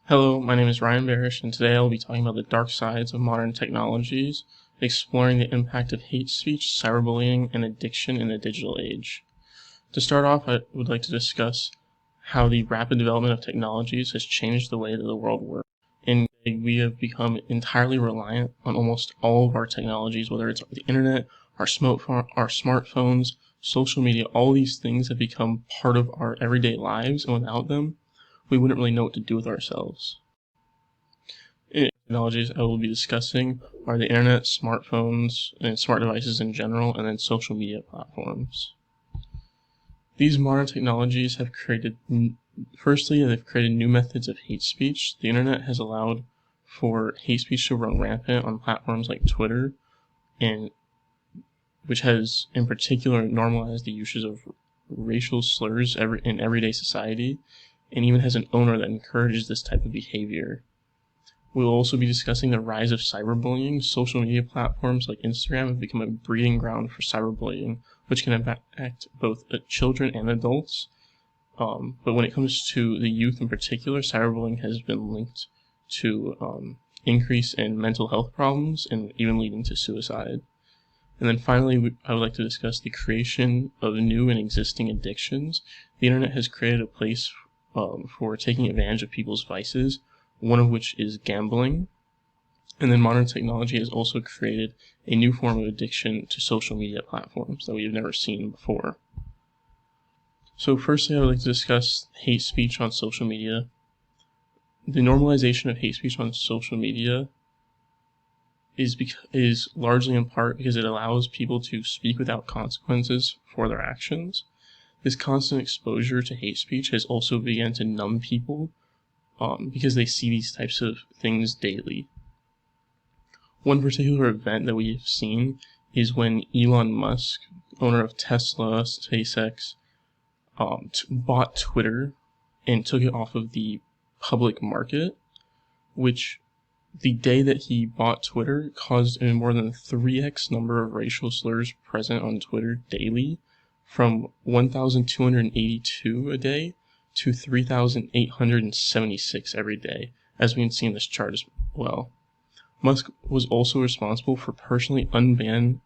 Hello, my name is Ryan Berish, and today I will be talking about the dark sides of modern technologies, exploring the impact of hate speech, cyberbullying, and addiction in the digital age. To start off, I would like to discuss how the rapid development of technologies has changed the way that the world works. And we have become entirely reliant on almost all of our technologies, whether it's the internet, our smartphones, social media. All these things have become part of our everyday lives, and without them, we wouldn't really know what to do with ourselves. Technologies I will be discussing are the internet, smartphones, and smart devices in general, and then social media platforms. These modern technologies have created, firstly, they've created new methods of hate speech. The internet has allowed for hate speech to run rampant on platforms like Twitter, and which has in particular normalized the uses of racial slurs in everyday society, and even has an owner that encourages this type of behavior. We will also be discussing the rise of cyberbullying. Social media platforms like Instagram have become a breeding ground for cyberbullying, which can affect both children and adults. But when it comes to the youth in particular, cyberbullying has been linked to increase in mental health problems and even leading to suicide. And then finally, I would like to discuss the creation of new and existing addictions. The internet has created a place for taking advantage of people's vices, one of which is gambling. And then modern technology has also created a new form of addiction to social media platforms that we have never seen before. So firstly, I would like to discuss hate speech on social media. The normalization of hate speech on social media is largely in part because it allows people to speak without consequences for their actions. This constant exposure to hate speech has also begun to numb people because they see these types of things daily. One particular event that we have seen is when Elon Musk, owner of Tesla, SpaceX, bought Twitter and took it off of the public market, which the day that he bought Twitter caused a more than 3x number of racial slurs present on Twitter daily, from 1,282 a day to 3,876 every day, as we can see in this chart as well. Musk was also responsible for personally unbanning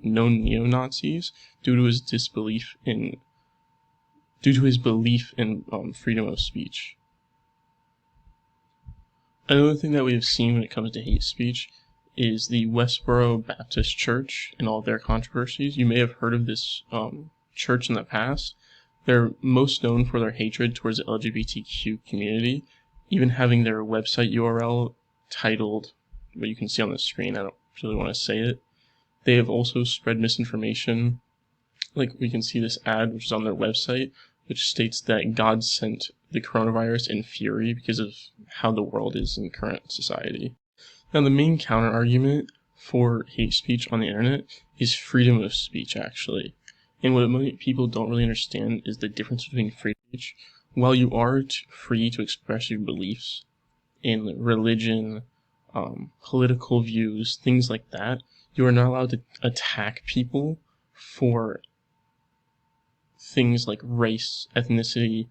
known neo-Nazis due to his belief in freedom of speech. Another thing that we have seen when it comes to hate speech is the Westboro Baptist Church and all of their controversies. You may have heard of this church in the past. They're most known for their hatred towards the LGBTQ community, even having their website URL titled what you can see on the screen. I don't really want to say it. They have also spread misinformation. Like we can see this ad, which is on their website, which states that God sent the coronavirus in fury because of how the world is in current society. Now, the main counter argument for hate speech on the internet is freedom of speech, actually. And what many people don't really understand is the difference between free speech. While you are free to express your beliefs in religion, political views, things like that, you are not allowed to attack people for things like race, ethnicity,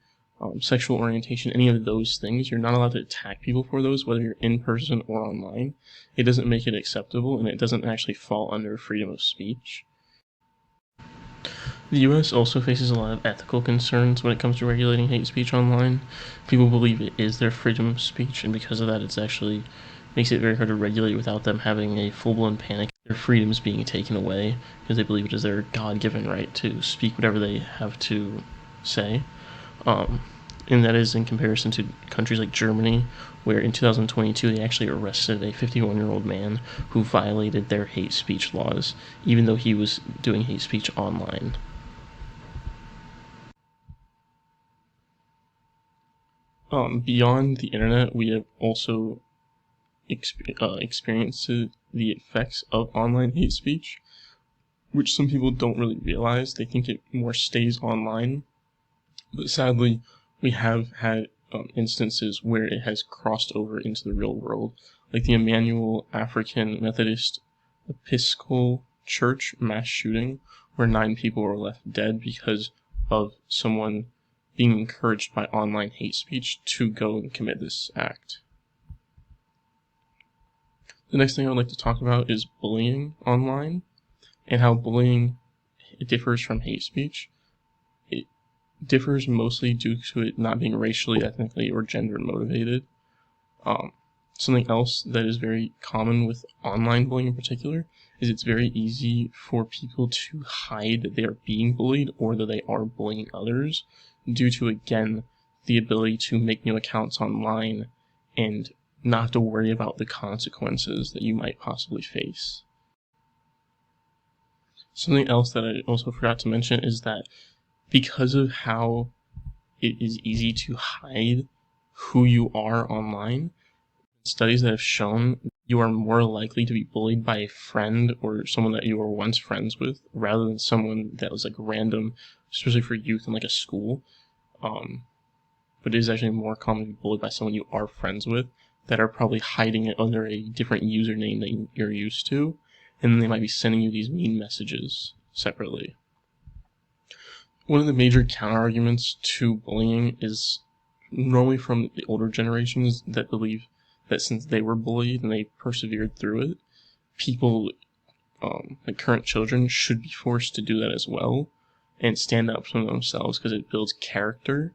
sexual orientation, any of those things. You're not allowed to attack people for those, whether you're in person or online. It doesn't make it acceptable, and it doesn't actually fall under freedom of speech. The US also faces a lot of ethical concerns when it comes to regulating hate speech online. People believe it is their freedom of speech, and because of that, it's actually makes it very hard to regulate without them having a full-blown panic. Their freedoms being taken away because they believe it is their God-given right to speak whatever they have to say. And that is in comparison to countries like Germany, where in 2022 they actually arrested a 51-year-old man who violated their hate speech laws, even though he was doing hate speech online. Beyond the internet, we have also experienced the effects of online hate speech, which some people don't really realize. They think it more stays online, but sadly, we have had instances where it has crossed over into the real world, like the Emmanuel African Methodist Episcopal Church mass shooting, where 9 people were left dead because of someone being encouraged by online hate speech to go and commit this act. The next thing I would like to talk about is bullying online and how bullying differs from hate speech. It differs mostly due to it not being racially, ethnically, or gender motivated. Something else that is very common with online bullying in particular is it's very easy for people to hide that they are being bullied or that they are bullying others due to, again, the ability to make new accounts online and not have to worry about the consequences that you might possibly face. Something else that I also forgot to mention is that because of how it is easy to hide who you are online, studies that have shown you are more likely to be bullied by a friend or someone that you were once friends with rather than someone that was like random, especially for youth in like a school. But it is actually more common to be bullied by someone you are friends with that are probably hiding it under a different username that you're used to, and then they might be sending you these mean messages separately. One of the major counterarguments to bullying is normally from the older generations that believe that since they were bullied and they persevered through it, people, like current children, should be forced to do that as well and stand up for themselves because it builds character.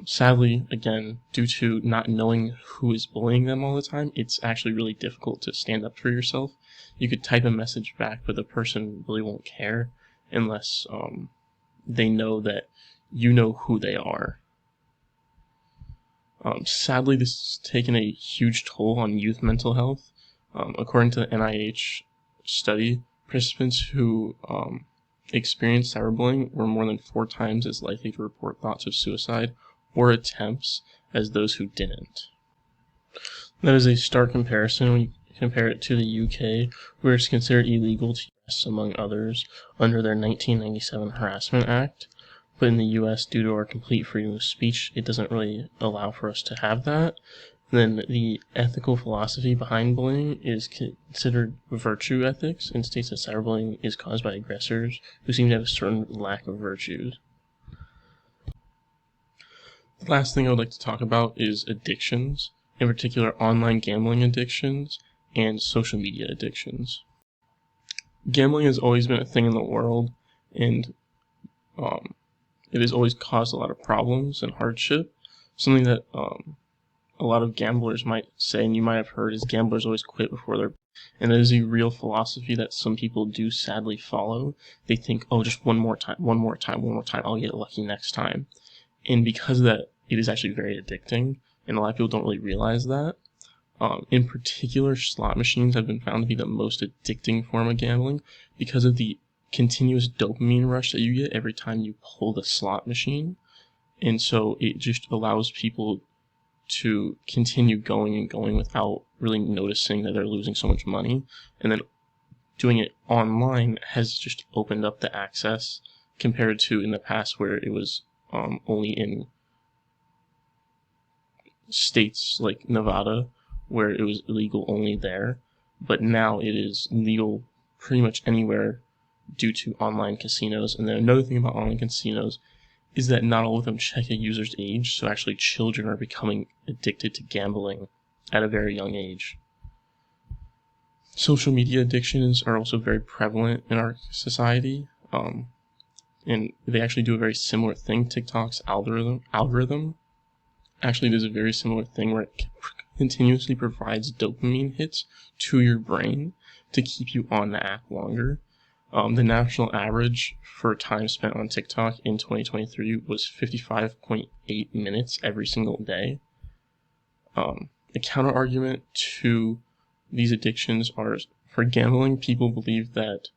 Sadly, again, due to not knowing who is bullying them all the time, it's actually really difficult to stand up for yourself. You could type a message back, but the person really won't care unless they know that you know who they are. Sadly, this has taken a huge toll on youth mental health. According to the NIH study, participants who experienced cyberbullying were more than 4 times as likely to report thoughts of suicide or attempts as those who didn't. That is a stark comparison when you compare it to the UK, where it's considered illegal to harass, among others, under their 1997 Harassment Act. But in the US, due to our complete freedom of speech, it doesn't really allow for us to have that. Then the ethical philosophy behind bullying is considered virtue ethics and states that cyberbullying is caused by aggressors who seem to have a certain lack of virtues. The last thing I would like to talk about is addictions, in particular online gambling addictions and social media addictions. Gambling has always been a thing in the world, and it has always caused a lot of problems and hardship. Something that a lot of gamblers might say, and you might have heard, is gamblers always quit before they're... And that is a real philosophy that some people do sadly follow. They think, oh, just one more time, I'll get lucky next time. And because of that, it is actually very addicting, and a lot of people don't really realize that. In particular, slot machines have been found to be the most addicting form of gambling because of the continuous dopamine rush that you get every time you pull the slot machine. And so it just allows people to continue going and going without really noticing that they're losing so much money. And then doing it online has just opened up the access compared to in the past where it was only in states like Nevada where it was illegal only there. But now it is legal pretty much anywhere due to online casinos. And then another thing about online casinos is that not all of them check a user's age, so actually children are becoming addicted to gambling at a very young age. Social media addictions are also very prevalent in our society, and they actually do a very similar thing. TikTok's algorithm actually does a very similar thing where it continuously provides dopamine hits to your brain to keep you on the app longer. The national average for time spent on TikTok in 2023 was 55.8 minutes every single day. A counter argument to these addictions are, for gambling, people believe that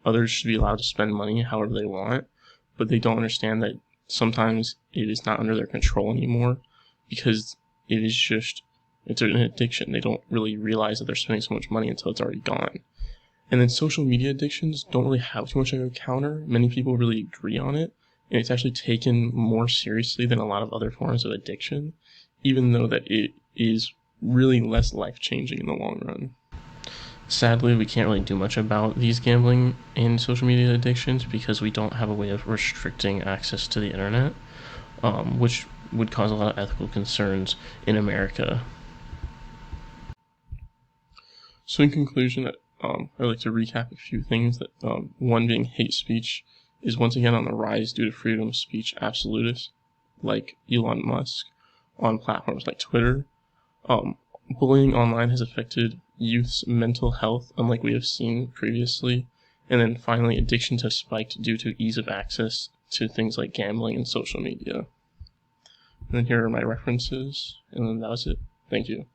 others should be allowed to spend money however they want, but they don't understand that sometimes it is not under their control anymore because it's an addiction. They don't really realize that they're spending so much money until it's already gone. And then social media addictions don't really have too much of a counter. Many people really agree on it, and it's actually taken more seriously than a lot of other forms of addiction, even though that it is really less life-changing in the long run. Sadly, we can't really do much about these gambling and social media addictions because we don't have a way of restricting access to the internet, which would cause a lot of ethical concerns in America. So in conclusion, I'd like to recap a few things. That one being hate speech is once again on the rise due to freedom of speech absolutists like Elon Musk on platforms like Twitter. Bullying online has affected youth's mental health, unlike we have seen previously. And then finally, addictions have spiked due to ease of access to things like gambling and social media. And then here are my references, and then that was it. Thank you.